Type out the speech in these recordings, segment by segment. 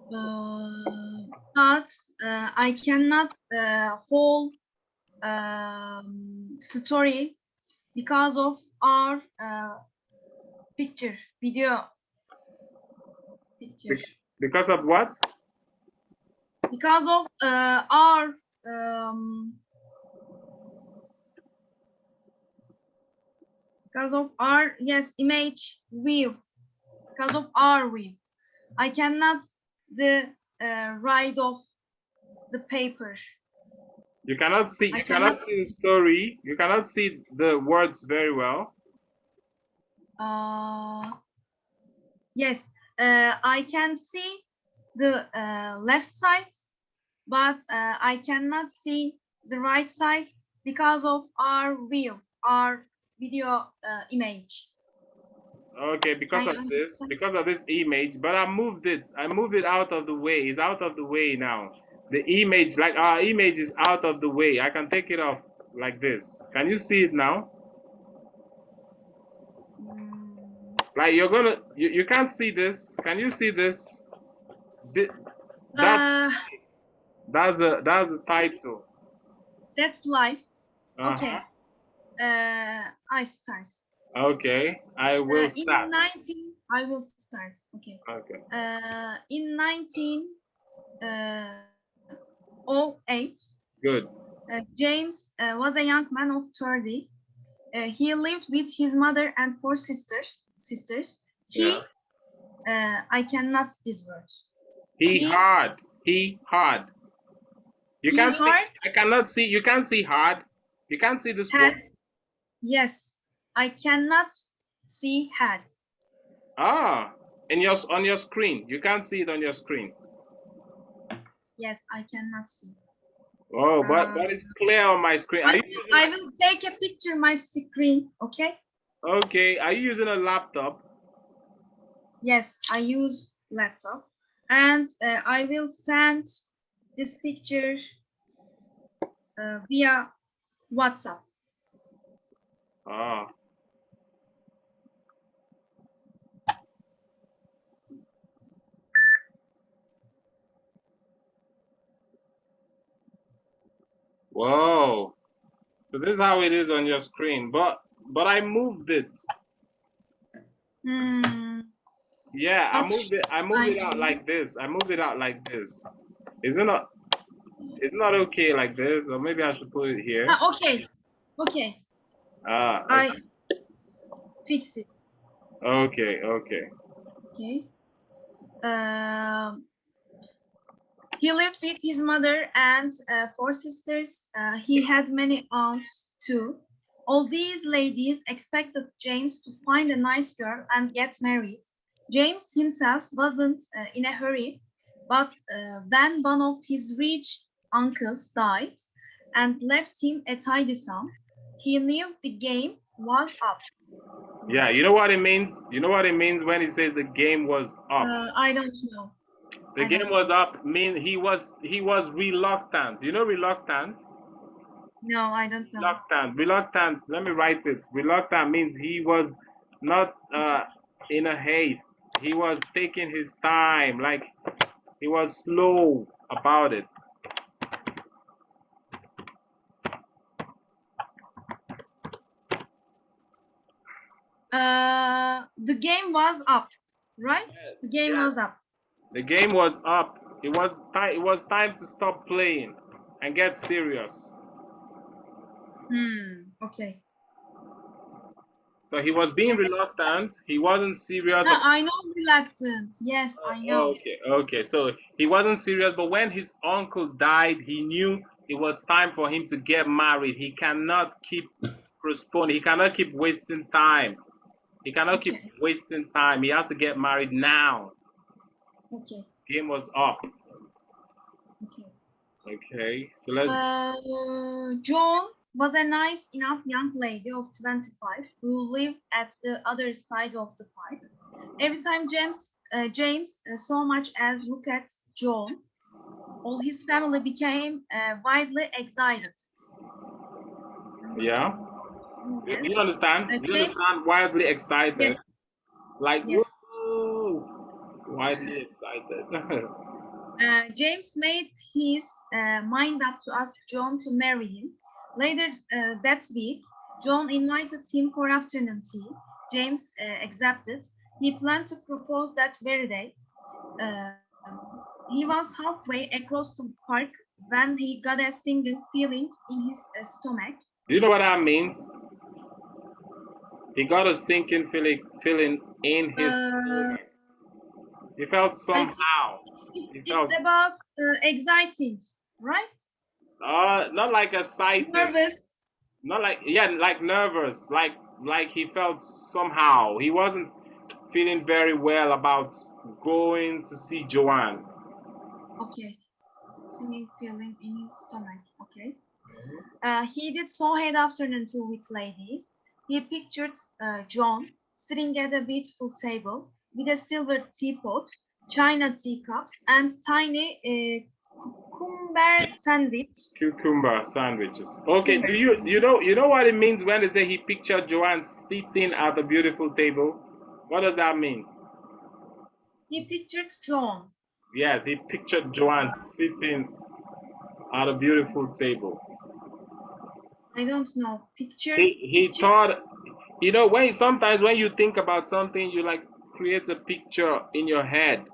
But I cannot hold story because of our video picture. Because of what? Because of our image view. Because of our view, I cannot the write of the paper. You cannot see. You cannot see the story. You cannot see the words very well. Yes, I can see the left side, but I cannot see the right side because of our view, our video image. Okay, because of this image, but I moved it out of the way. It's out of the way now. The image, like our image, is out of the way. I can take it off like this. Can you see it now? Like you can't see this. Can you see this? That's the title. That's life. Okay. I start. Okay, I will start. I will start. Okay. Okay. In 1908. Good. James was a young man of 30. He lived with his mother and 4 sisters. Yeah. I cannot this word. He hard. You can't see. I cannot see. You can't see hard. You can't see this word. Yes, I cannot see had. On your screen. You can't see it on your screen. Yes, I cannot see. Oh, but it's clear on my screen. I will take a picture my screen, okay? Okay. Are you using a laptop? Yes, I use laptop, and I will send this picture via WhatsApp. Whoa. So this is how it is on your screen, but I moved it. Yeah, I moved it out like this. Is it not? It's not okay like this, or maybe I should put it here. Okay. I fixed it. Okay. He lived with his mother and 4 sisters. He had many aunts too. All these ladies expected James to find a nice girl and get married. James himself wasn't in a hurry, but when one of his rich uncles died and left him a tidy sum, he knew the game was up. Yeah, you know what it means? You know what it means when he says the game was up? I don't know. The game was up means he was reluctant. You know reluctant? No, I don't know. Reluctant. Let me write it. Reluctant means he was not in a haste. He was taking his time, like he was slow about it. The game was up, right? The game was up. The game was up. It was time to stop playing and get serious. Okay. So he was being reluctant. He wasn't serious. I know reluctant. Yes, I know. Okay. So he wasn't serious, but when his uncle died, he knew it was time for him to get married. He cannot keep postponing. He cannot keep wasting time. He cannot keep wasting time. He has to get married now. Okay. Game was up. Okay. So let's. Joan was a nice enough young lady of 25 who lived at the other side of the pipe. Every time James so much as looked at Joan, all his family became wildly excited. Yeah. Yes. Do you understand? Do you understand? Wildly excited. Yes. Like, yes. Whoa, wildly excited. James made his mind up to ask John to marry him. Later that week, John invited him for afternoon tea. James accepted. He planned to propose that very day. Uh, he was halfway across the park when he got a single feeling in his stomach. Do you know what that means? He got a sinking feeling in his stomach. He felt somehow. It's about exciting, right? Not like excited. Nervous. Not like, yeah, like nervous. Like he felt somehow. He wasn't feeling very well about going to see Joanne. Okay. Sinking feeling in his stomach. Okay. He did so had afternoon tea with ladies. He pictured John sitting at a beautiful table with a silver teapot, china teacups, and tiny Cucumber sandwiches. Okay, do you know what it means when they say he pictured Joanne sitting at the beautiful table? What does that mean? He pictured John. Yes, he pictured Joanne sitting at a beautiful table. I don't know. Picture. He thought, you know, sometimes when you think about something, you like create a picture in your head.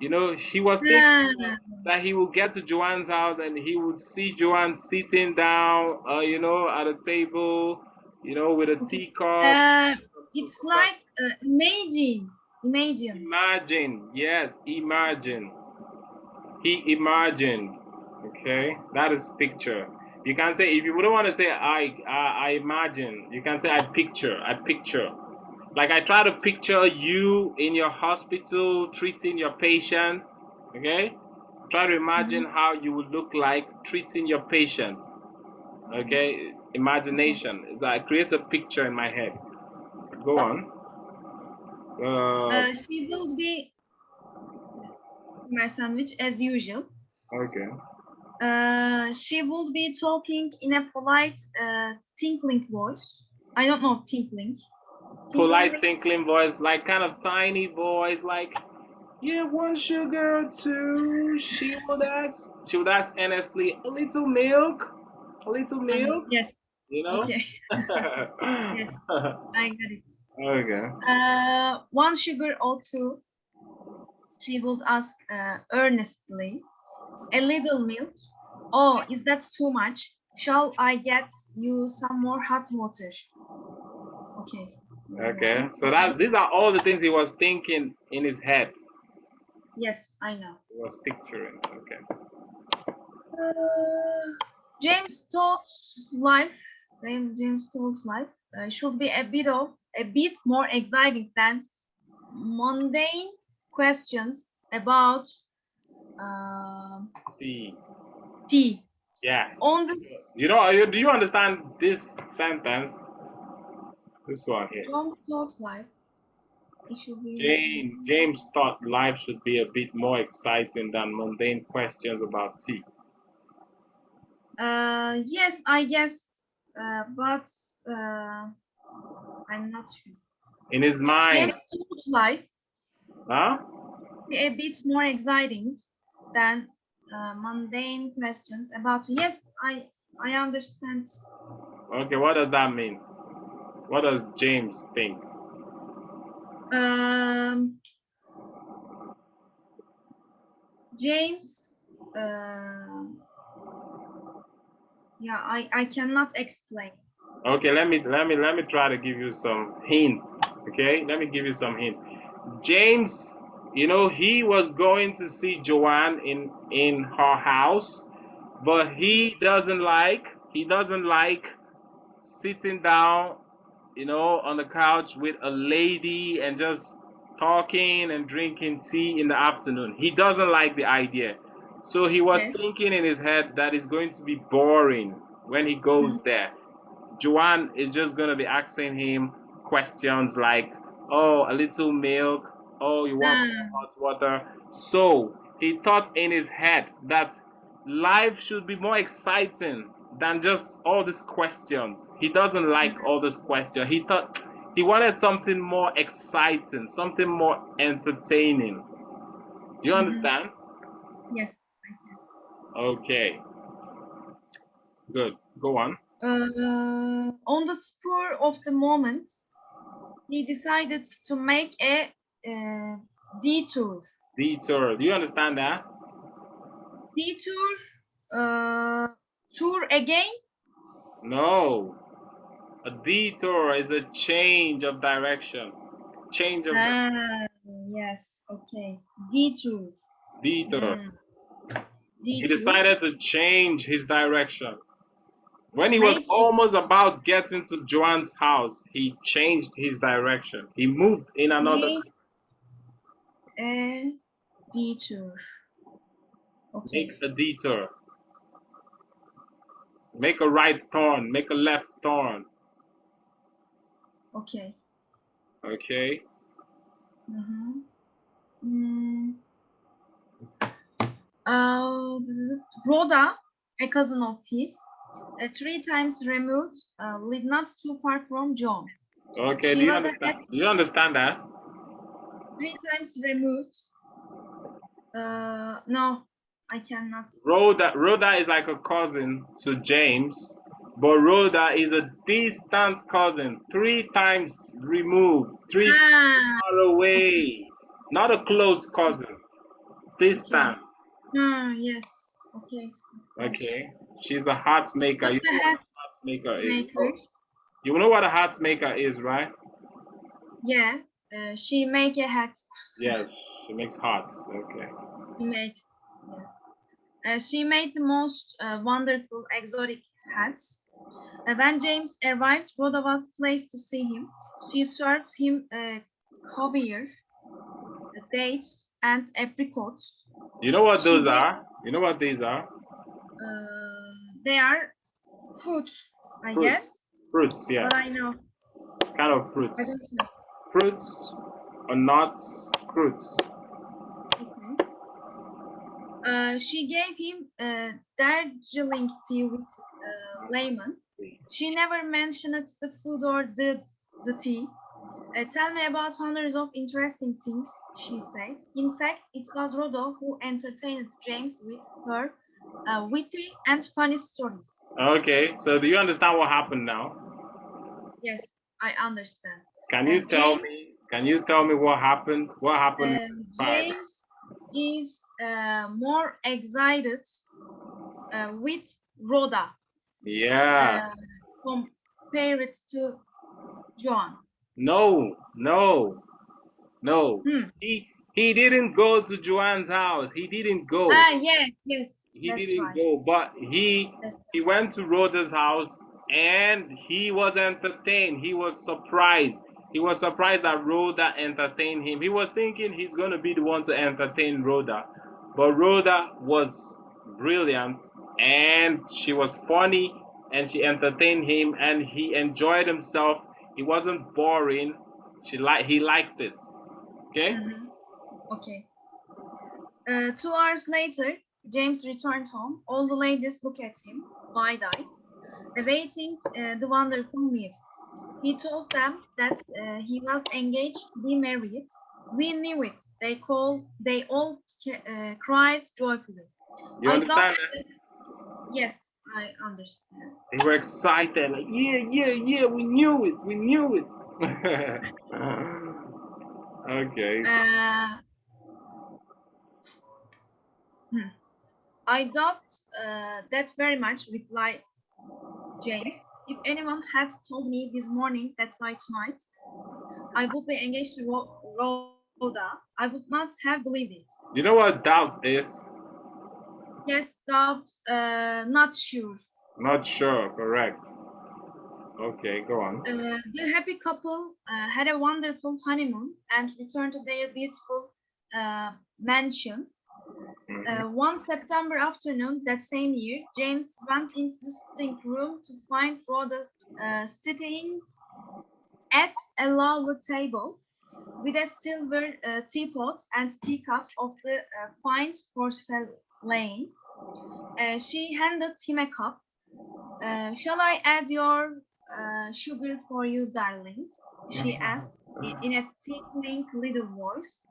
You know, he was thinking that he would get to Joanne's house and he would see Joanne sitting down, you know, at a table, you know, with a teacup. It's like imagine. Imagine, yes, imagine. He imagined. Okay, that is picture. You can say, if you wouldn't want to say I imagine, you can say I picture. Like I try to picture you in your hospital treating your patients. Okay, try to imagine how you would look like treating your patients. Okay, imagination. That creates a picture in my head. Go on. She will be my sandwich as usual. Okay. She will be talking in a polite, tinkling voice. I don't know tinkling. Polite tinkling voice, like kind of tiny voice, like, yeah, one sugar, two. She would ask earnestly, a little milk, Yes. You know. Okay. Yes, I got it. Okay. One sugar or two. She would ask earnestly. A little milk. Oh, is that too much? Shall I get you some more hot water? Okay. Okay. So these are all the things he was thinking in his head. Yes, I know. He was picturing. Okay. James Todd's life should be a bit more exciting than mundane questions about tea. Yeah. On this, you know, do you understand this sentence? This one here. James Todd's life. It should be. James thought life should be a bit more exciting than mundane questions about tea. Yes, I guess, but I'm not sure. In his mind. James Todd's life. Huh? A bit more exciting than mundane questions about. Yes, I understand. Okay, what does that mean? What does James think? James, yeah, I cannot explain. Okay, let me try to give you some hints. Okay, let me give you some hints. James, you know, he was going to see Joanne in her house, but he doesn't like sitting down, you know, on the couch with a lady and just talking and drinking tea in the afternoon. He doesn't like the idea. So he was thinking in his head that it's going to be boring when he goes there. Joanne is just going to be asking him questions like, oh, a little milk. Oh, you want hot water? So he thought in his head that life should be more exciting than just all these questions. He doesn't like all these questions. He thought he wanted something more exciting, something more entertaining. You understand? Yes. Okay. Good. Go on. On the spur of the moment, he decided to make a detour. Detour. Do you understand that? Detour, tour again. No. A detour is a change of direction. Change of Yes. Okay. Detour. detour. Mm, He detour. decided to change his direction. When he was Make almost about getting to Joanne's house, he changed his direction. He moved in another. make a detour. Okay. Make a detour. Make a right turn. Make a left turn. Okay. Okay. Mm-hmm. Mm. Rhoda, a cousin of his, 3 times removed, lived not too far from John. Okay. She Do you was understand? at Do you understand that? 3 times removed. No, I cannot. Rhoda is like a cousin to James, but Rhoda is a distant cousin, 3 times removed, three Ah, far away, not a close cousin, distant. yes. Okay. Okay, she's a heart maker. But You the know what hat a heart maker is? maker, You know what a heart maker is, right? yeah, she make a hat. Yes, she makes hearts. Okay. She makes. Yes. She made the most wonderful exotic hats. When James arrived, Rhoda was pleased to see him. She served him caviar, dates, and apricots. You know what She those gave, are? You know what these are? they are fruits, I Fruits. guess, Fruits, yeah. but I know. Kind of I fruits. don't know. Fruits or nuts? Fruits. Okay. She gave him Darjeeling tea with lemon. She never mentioned the food or the tea. Tell me about hundreds of interesting things, she said. In fact, it was Rhoda who entertained James with her witty and funny stories. Okay, so do you understand what happened now? Yes, I understand. Can you tell James, me? Can you tell me what happened? What happened? James is more excited with Rhoda Yeah. compared to John. No, no, no. Hmm. He didn't go to Joanne's house. He didn't go. Yes, He that's didn't right. go, but he went to Rhoda's house and he was entertained. He was surprised. He was surprised that Rhoda entertained him. He was thinking he's going to be the one to entertain Rhoda. But Rhoda was brilliant and she was funny and she entertained him and he enjoyed himself. He wasn't boring. He liked it. Okay? Mm-hmm. Okay. 2 hours later, James returned home. All the ladies looked at him, wide-eyed, awaiting the wonderful news. He told them that he was engaged to be married. We knew it. They all cried joyfully. You understand that? Yes, I understand. They were excited, like, yeah, we knew it. Okay. I doubt that very much, replied James. If anyone had told me this morning that by tonight I would be engaged to Rhoda, I would not have believed it. You know what doubt is? Yes, doubt, not sure. Not sure, correct. Okay, go on. The happy couple had a wonderful honeymoon and returned to their beautiful mansion. One September afternoon that same year, James went into the sitting room to find Rhoda sitting at a lovely table with a silver teapot and teacups of the finest porcelain. She handed him a cup. Shall I add your sugar for you, darling? She asked in a tinkling little voice.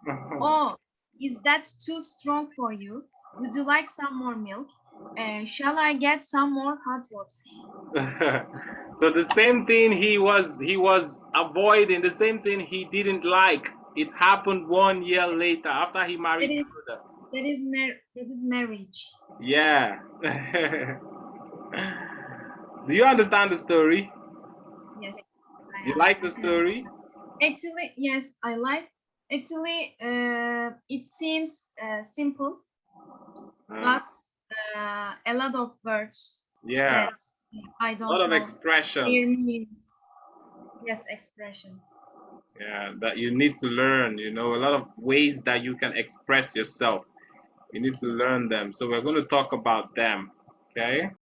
Oh, is that too strong for you? Would you like some more milk? Shall I get some more hot water? So the same thing he was avoiding, the same thing he didn't like. It happened 1 year later after he married That is, Judah. that is marriage. Yeah. Do you understand the story? Yes. You like the story? Actually, yes, I like. Actually, it seems simple, but a lot of words Yeah. that I A don't lot of know their expressions. meanings. Yes, expression. Yeah, that you need to learn, a lot of ways that you can express yourself. You need to Yes. learn them. So we're going to talk about them. Okay?